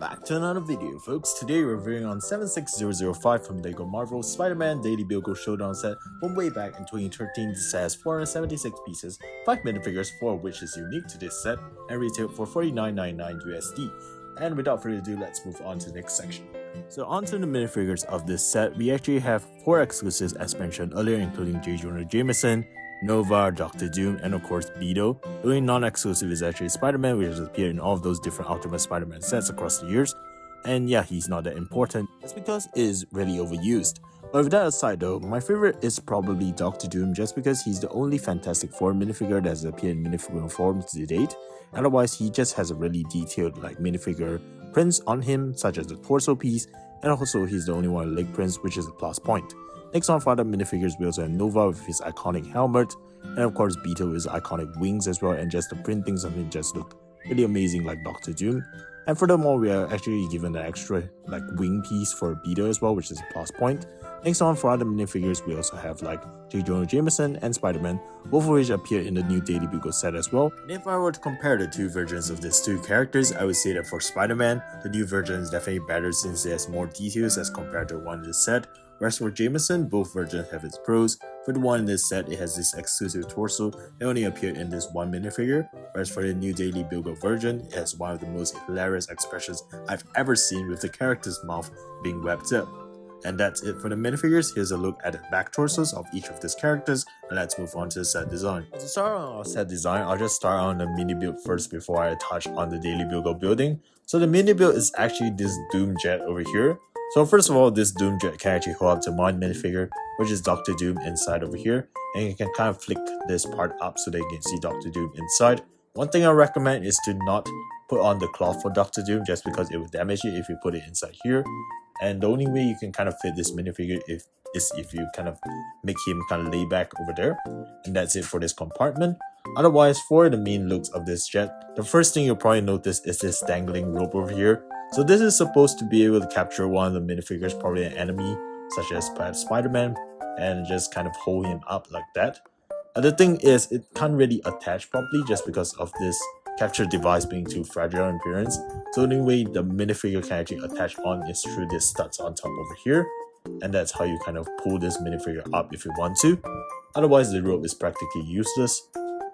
back to another video, folks. Today we're reviewing on 76005 from LEGO Marvel Spider-Man Daily Bugle Showdown set from way back in 2013. This set has 476 pieces, 5 minifigures, 4 of which is unique to this set, and retailed for $49.99 USD. And without further ado, let's move on to the next section. So onto the minifigures of this set, we actually have 4 exclusives as mentioned earlier, including J. Jonah Jameson, Nova, Doctor Doom, and of course Beetle. The only non-exclusive is actually Spider-Man, which has appeared in all of those different Ultimate Spider-Man sets across the years. And yeah, he's not that important. That's because it is really overused. But with that aside though, my favorite is probably Doctor Doom, just because he's the only Fantastic Four minifigure that has appeared in minifigure form to date. Otherwise, he just has a really detailed minifigure prints on him, such as the torso piece, and also he's the only one with leg prints, which is a plus point. Next on for other minifigures, we also have Nova with his iconic helmet, and of course Beetle with his iconic wings as well, and just the printings on him just look really amazing like Doctor Doom. And furthermore, we are actually given an extra wing piece for Beetle as well, which is a plus point. Next on for other minifigures, we also have J. Jonah Jameson and Spider-Man, both of which appear in the new Daily Bugle set as well. And if I were to compare the two versions of these two characters, I would say that for Spider-Man, the new version is definitely better since it has more details as compared to the one in this set. Whereas for Jameson, both versions have its pros. For the one in this set, it has this exclusive torso that only appeared in this one minifigure, whereas for the new Daily Bugle version, it has one of the most hilarious expressions I've ever seen, with the character's mouth being webbed up. And that's it for the minifigures. Here's a look at the back torsos of each of these characters, and let's move on to the set design. To start on our set design, I'll just start on the mini build first before I touch on the Daily Bugle building. So the mini build is actually this Doom jet over here. So first of all, this Doom jet can actually hold up to my minifigure, which is Doctor Doom inside over here, and you can kind of flick this part up so that you can see Doctor Doom inside. One thing I recommend is to not put on the cloth for Doctor Doom, just because it will damage it if you put it inside here. And the only way you can kind of fit this minifigure is if you kind of make him kind of lay back over there. And that's it for this compartment. Otherwise, for the main looks of this jet, the first thing you'll probably notice is this dangling rope over here. So this is supposed to be able to capture one of the minifigures, probably an enemy, such as perhaps Spider-Man, and just kind of hold him up like that. The thing is, it can't really attach properly just because of this capture device being too fragile in appearance. So the only way the minifigure can actually attach on is through this studs on top over here. And that's how you kind of pull this minifigure up if you want to. Otherwise, the rope is practically useless.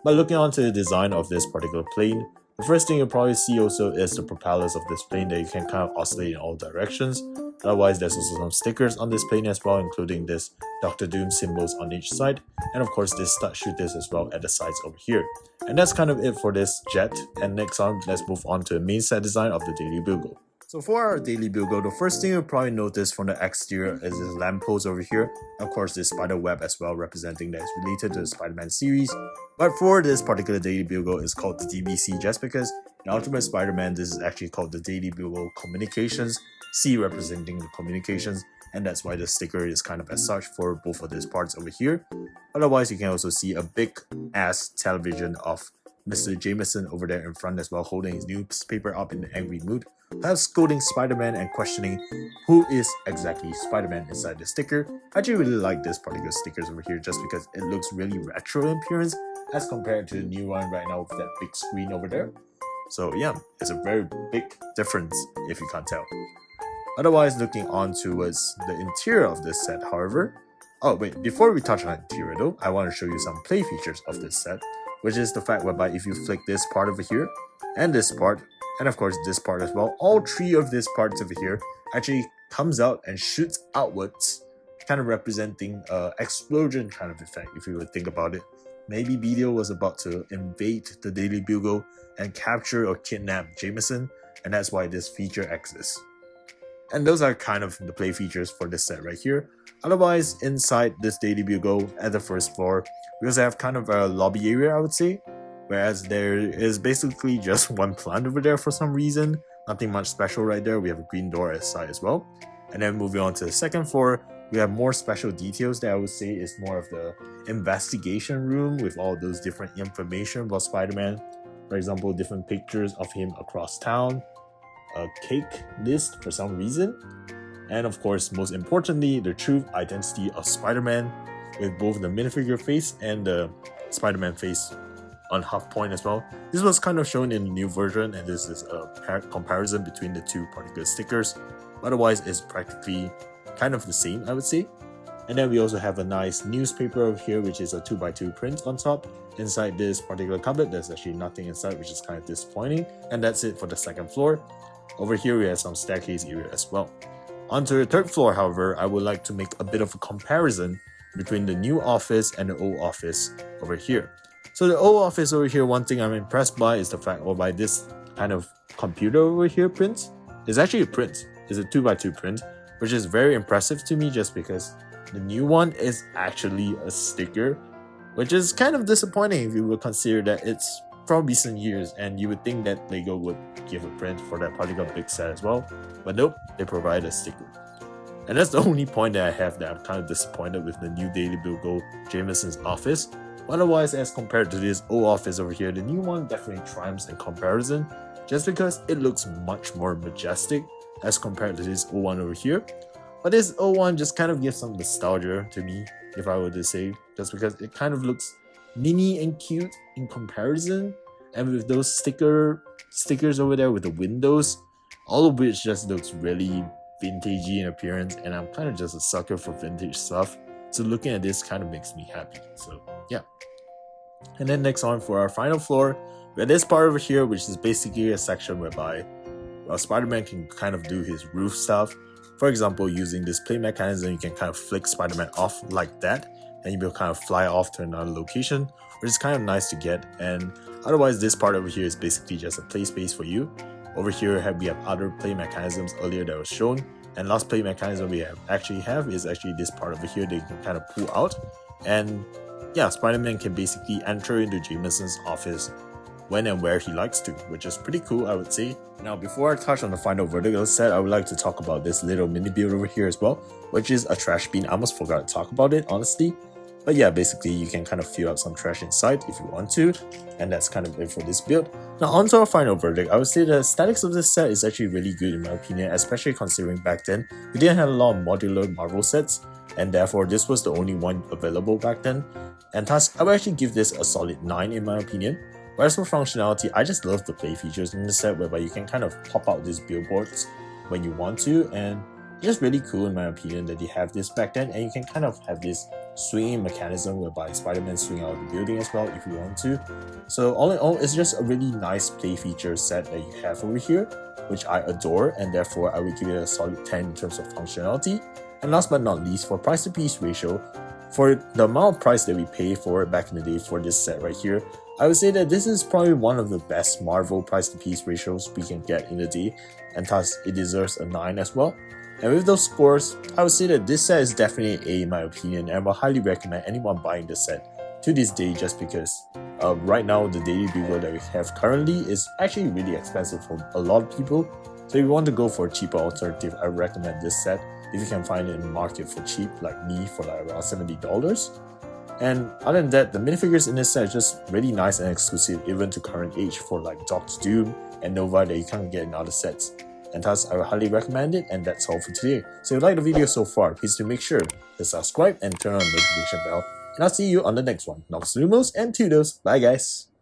But looking onto the design of this particular plane, the first thing you'll probably see also is the propellers of this plane that you can kind of oscillate in all directions. Otherwise, there's also some stickers on this plane as well, including this Doctor Doom symbols on each side, and of course this stud shooters as well at the sides over here. And that's kind of it for this jet. And next on, let's move on to the main set design of the Daily Bugle. So for our Daily Bugle, the first thing you'll probably notice from the exterior is this lamppost over here. Of course, this spider web as well, representing that it's related to the Spider-Man series. But for this particular Daily Bugle, it's called the DBC just because in Ultimate Spider-Man, this is actually called the Daily Bugle Communications, C representing the communications, and that's why the sticker is kind of as such for both of these parts over here. Otherwise, you can also see a big ass television of Mr. Jameson over there in front as well, holding his newspaper up in an angry mood, perhaps scolding Spider-Man and questioning who is exactly Spider-Man inside the sticker. I actually really like this particular stickers over here just because it looks really retro in appearance as compared to the new one right now with that big screen over there. So yeah, it's a very big difference if you can't tell. Otherwise, looking on towards the interior of this set, however, before we touch on interior though, I want to show you some play features of this set, which is the fact whereby if you flick this part over here, and this part, and of course this part as well, all 3 of these parts over here actually comes out and shoots outwards, kind of representing explosion kind of effect if you would think about it. Maybe Beetle was about to invade the Daily Bugle and capture or kidnap Jameson, and that's why this feature exists. And those are kind of the play features for this set right here. Otherwise, inside this Daily Bugle at the first floor, we also have kind of a lobby area, I would say, whereas there is basically just one plant over there for some reason. Nothing much special right there. We have a green door at the side as well. And then moving on to the second floor, we have more special details that I would say is more of the investigation room with all those different information about Spider-Man. For example, different pictures of him across town, a cake list for some reason, and of course, most importantly, the true identity of Spider-Man with both the minifigure face and the Spider-Man face on half point as well. This was kind of shown in the new version, and this is a comparison between the two particular stickers. Otherwise, it's practically kind of the same, I would say. And then we also have a nice newspaper over here, which is a 2x2 print on top. Inside this particular cupboard, there's actually nothing inside, which is kind of disappointing. And that's it for the second floor. Over here, we have some staircase area as well. Onto the third floor, however, I would like to make a bit of a comparison between the new office and the old office over here. So the old office over here, one thing I'm impressed by is the fact, or by this kind of computer over here print. It's actually a print. It's a 2x2 print, which is very impressive to me just because the new one is actually a sticker, which is kind of disappointing if you would consider that it's from recent years and you would think that LEGO would give a print for that particular big set as well. But nope, they provide a sticker. And that's the only point that I have that I'm kind of disappointed with the new Daily Bugle Jameson's office. Otherwise, as compared to this old office over here, the new one definitely triumphs in comparison just because it looks much more majestic as compared to this old one over here. But this old one just kind of gives some nostalgia to me, if I were to say, just because it kind of looks mini and cute in comparison. And with those stickers over there with the windows, all of which just looks really vintagey in appearance, and I'm kind of just a sucker for vintage stuff. So looking at this kind of makes me happy. So yeah. And then next on for our final floor, we have this part over here, which is basically a section whereby Spider-Man can kind of do his roof stuff. For example, using this play mechanism, you can kind of flick Spider-Man off like that, and you'll kind of fly off to another location, which is kind of nice to get. And otherwise, this part over here is basically just a play space for you. Over here, we have other play mechanisms earlier that was shown. And last play mechanism we have is actually this part over here that you can kind of pull out. And yeah, Spider-Man can basically enter into Jameson's office when and where he likes to, which is pretty cool, I would say. Now, before I touch on the final verdict of the set, I would like to talk about this little mini build over here as well, which is a trash bin. I almost forgot to talk about it, honestly. But yeah, basically you can kind of fill out some trash inside if you want to, and that's kind of it for this build. Now onto our final verdict, I would say the aesthetics of this set is actually really good in my opinion, especially considering back then we didn't have a lot of modular Marvel sets, and therefore this was the only one available back then. And thus, I would actually give this a solid 9 in my opinion. Whereas for functionality, I just love the play features in the set whereby you can kind of pop out these billboards when you want to, and it's just really cool in my opinion that they have this back then, and you can kind of have this swinging mechanism whereby Spider-Man swing out of the building as well if you want to. So all in all, it's just a really nice play feature set that you have over here, which I adore, and therefore I would give it a solid 10 in terms of functionality. And last but not least, for price to piece ratio, for the amount of price that we pay for it back in the day for this set right here, I would say that this is probably one of the best Marvel price to piece ratios we can get in a day, and thus it deserves a 9 as well. And with those scores, I would say that this set is definitely an A in my opinion, and I would highly recommend anyone buying this set to this day just because right now the Daily Bugle that we have currently is actually really expensive for a lot of people. So if you want to go for a cheaper alternative, I recommend this set if you can find it in the market for cheap, like me, for like around $70. And other than that, the minifigures in this set are just really nice and exclusive even to current age for like Doctor Doom and Nova that you can't get in other sets. And thus, I would highly recommend it, and that's all for today. So if you like the video so far, please do make sure to subscribe and turn on the notification bell. And I'll see you on the next one. Lumos and Toodles. Bye guys!